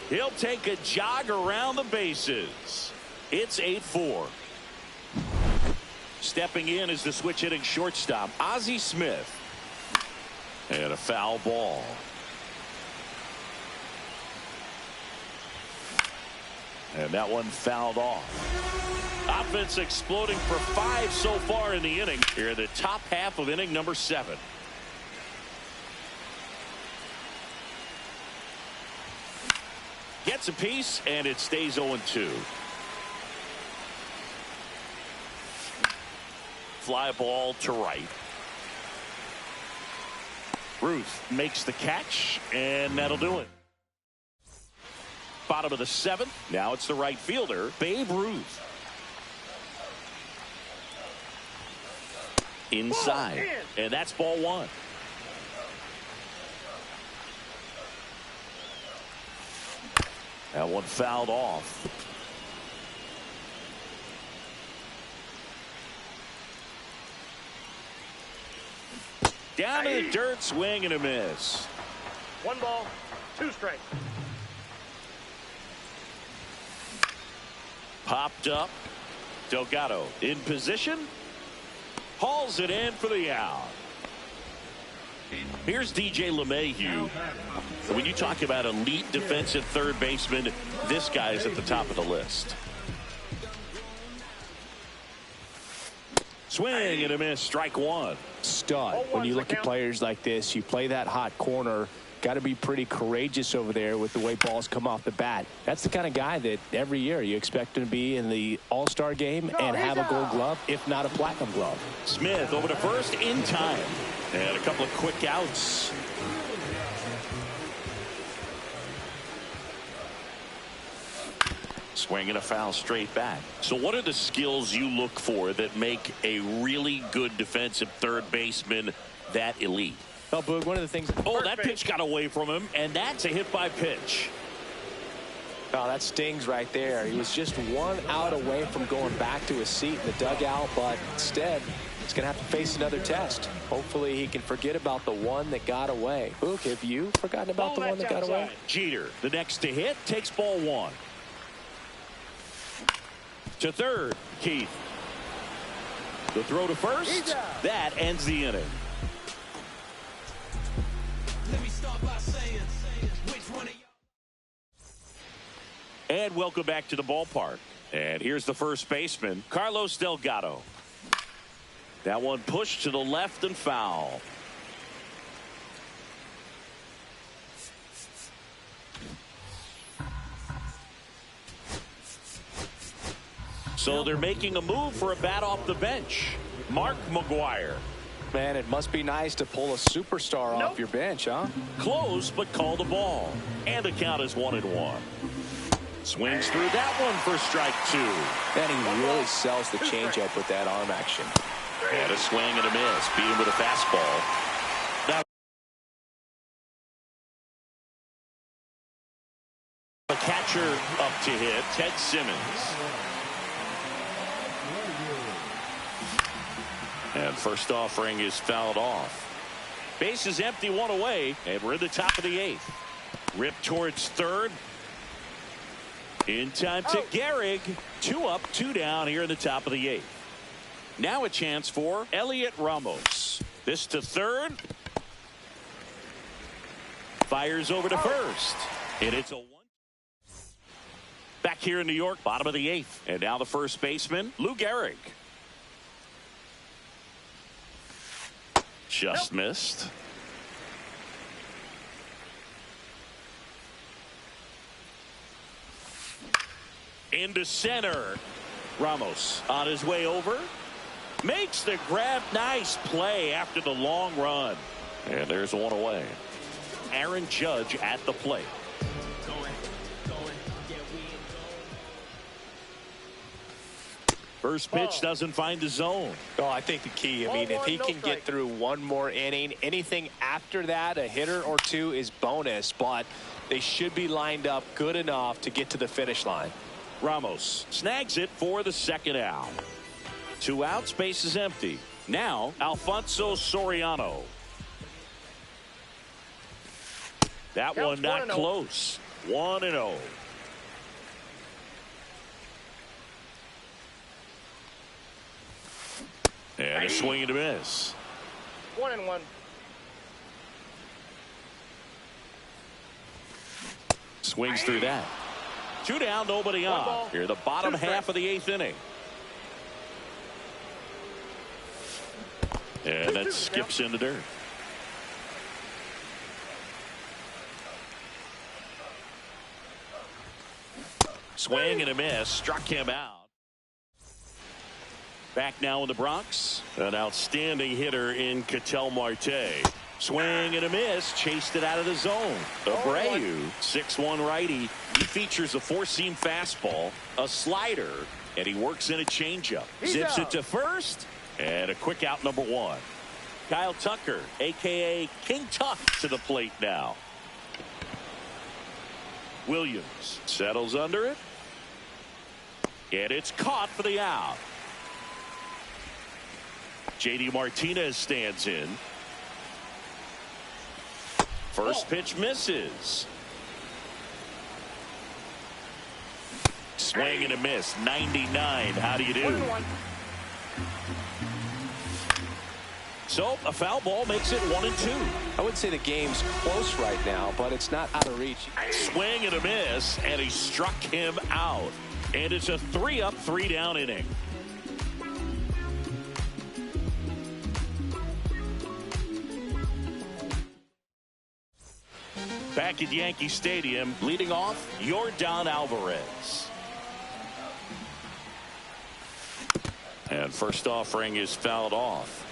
B: He'll take a jog around the bases. It's 8-4. Stepping in is the switch hitting shortstop, Ozzie Smith. And a foul ball. And that one fouled off. Offense exploding for 5 so far in the inning. Here in the top half of inning number 7. Gets a piece, and it stays 0-2. Fly ball to right. Ruth makes the catch, and that'll do it. Bottom of the 7th. Now it's the right fielder, Babe Ruth. Inside, and that's ball 1. That one fouled off. Down in the dirt, swing and a miss.
E: 1 ball, 2 strikes.
B: Popped up. Delgado in position. Hauls it in for the out. Here's DJ LeMahieu. When you talk about elite defensive third baseman, this guy is at the top of the list. Swing and a miss, strike 1.
C: Stud. When you look at players like this, you play that hot corner. Got to be pretty courageous over there with the way balls come off the bat. That's the kind of guy that every year you expect him to be in the All-Star game and have a gold glove, if not a platinum glove.
B: Smith over to first in time. And a couple of quick outs. Swing and a foul straight back. So what are the skills you look for that make a really good defensive third baseman that elite?
C: Well, Boog, one of the things...
B: Oh, that pitch got away from him, and that's a hit by pitch.
C: Oh, that stings right there. He was just 1 out away from going back to his seat in the dugout, but instead, he's going to have to face another test. Hopefully, he can forget about the one that got away. Boog, have you forgotten about the one that got away?
B: Jeter, the next to hit, takes ball 1. To third, Keith. The throw to first. That ends the inning.
K: Let me start by saying, which one of y'all?
B: And welcome back to the ballpark. And here's the first baseman, Carlos Delgado. That one pushed to the left and foul. So they're making a move for a bat off the bench. Mark McGwire.
C: Man, it must be nice to pull a superstar off your bench, huh?
B: Close, but call the ball. And the count is 1-1. Swings through that one for strike 2.
C: And he really sells the changeup with that arm action.
B: And a swing and a miss. Beat him with a fastball. Now the catcher up to hit, Ted Simmons. And first offering is fouled off. Base is empty, 1 away, and we're in the top of the 8th. Rip towards third. In time to Gehrig. 2 up, 2 down here in the top of the 8th. Now a chance for Elliot Ramos. This to third. Fires over to first. And it's a 1. Back here in New York, bottom of the 8th. And now the first baseman, Lou Gehrig. Just missed. Into center. Ramos on his way over. Makes the grab. Nice play after the long run. And there's 1 away. Aaron Judge at the plate. First pitch doesn't find the zone.
C: Oh, I think the key, I mean, if he can get through one more inning, anything after that, a hitter or 2 is bonus, but they should be lined up good enough to get to the finish line.
B: Ramos snags it for the second out. 2 outs, base is empty. Now, Alfonso Soriano. That one not close. 1-0. And a swing and a miss.
E: 1-1.
B: Swings through that. 2 down, nobody on. Here, the bottom half of the 8th inning. And that skips into dirt. Swing and a miss. Struck him out. Back now in the Bronx. An outstanding hitter in Ketel Marte. Swing and a miss. Chased it out of the zone. Abreu, 6'1" righty. He features a 4-seam fastball, a slider, and he works in a changeup. Zips it to first. And a quick out, number 1. Kyle Tucker, a.k.a. King Tuck, to the plate now. Williams settles under it. And it's caught for the out. J.D. Martinez stands in. First pitch misses. Swing and a miss. 99. How do you do? So a foul ball makes it 1-2.
C: I would say the game's close right now, but it's not out of reach.
B: Swing and a miss, and he struck him out. And it's a 3-up, 3-down inning. Back at Yankee Stadium, leading off, Yordan Alvarez. And first offering is fouled off.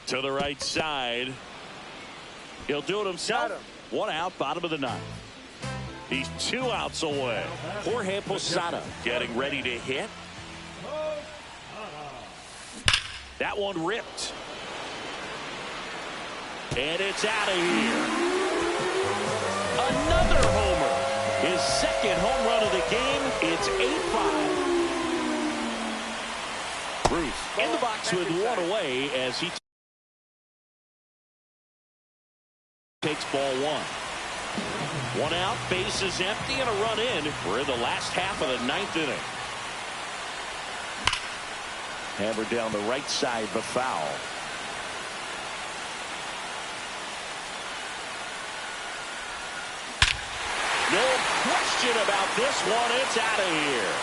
B: To the right side. He'll do it himself. 1 out, bottom of the 9th. He's 2 outs away. Jorge Posada getting ready to hit. That one ripped. And it's out of here. Another homer. His second home run of the game. It's 8-5. Bruce in the box with 1 away as he takes ball 1. 1 out, base is empty, and a run in. We're in the last half of the 9th inning. Hammered down the right side, but foul. No question about this one. It's out of here.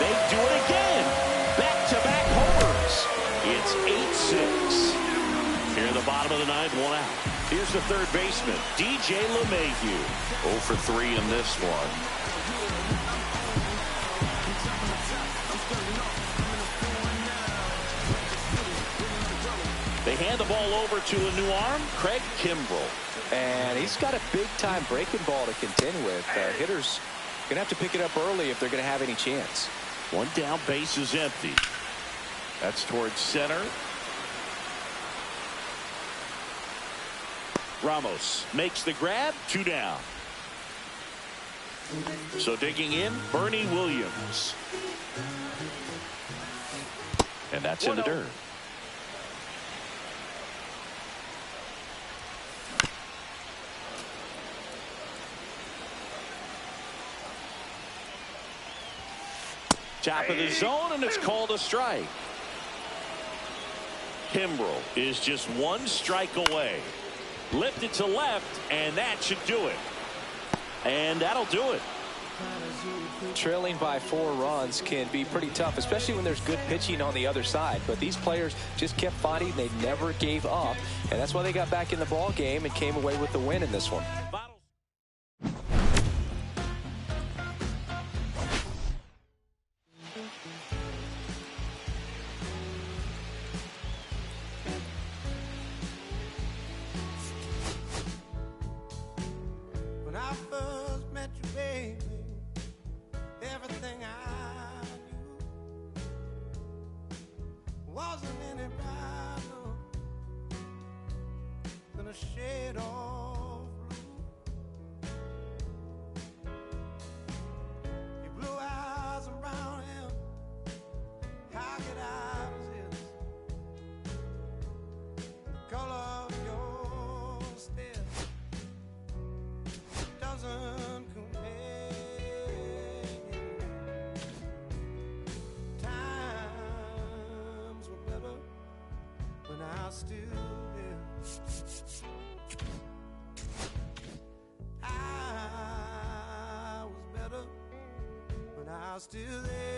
B: They do it again. Back-to-back homers. It's 8-6. Here in the bottom of the ninth, one out. Here's the third baseman, DJ LeMahieu. 0 for 3 in this one. They hand the ball over to a new arm, Craig Kimbrell.
J: And he's got a big-time breaking ball to contend with. Hitters going to have to pick it up early if they're going to have any chance.
B: One down, base is empty. That's towards center. Ramos makes the grab, 2 down. So digging in, Bernie Williams. And that's in the dirt. Top of the zone, and it's called a strike. Kimbrell is just 1 strike away. Lifted to left, and that should do it. And that'll do it.
J: Trailing by 4 runs can be pretty tough, especially when there's good pitching on the other side. But these players just kept fighting. They never gave up, and that's why they got back in the ball game and came away with the win in this one.
A: Still there.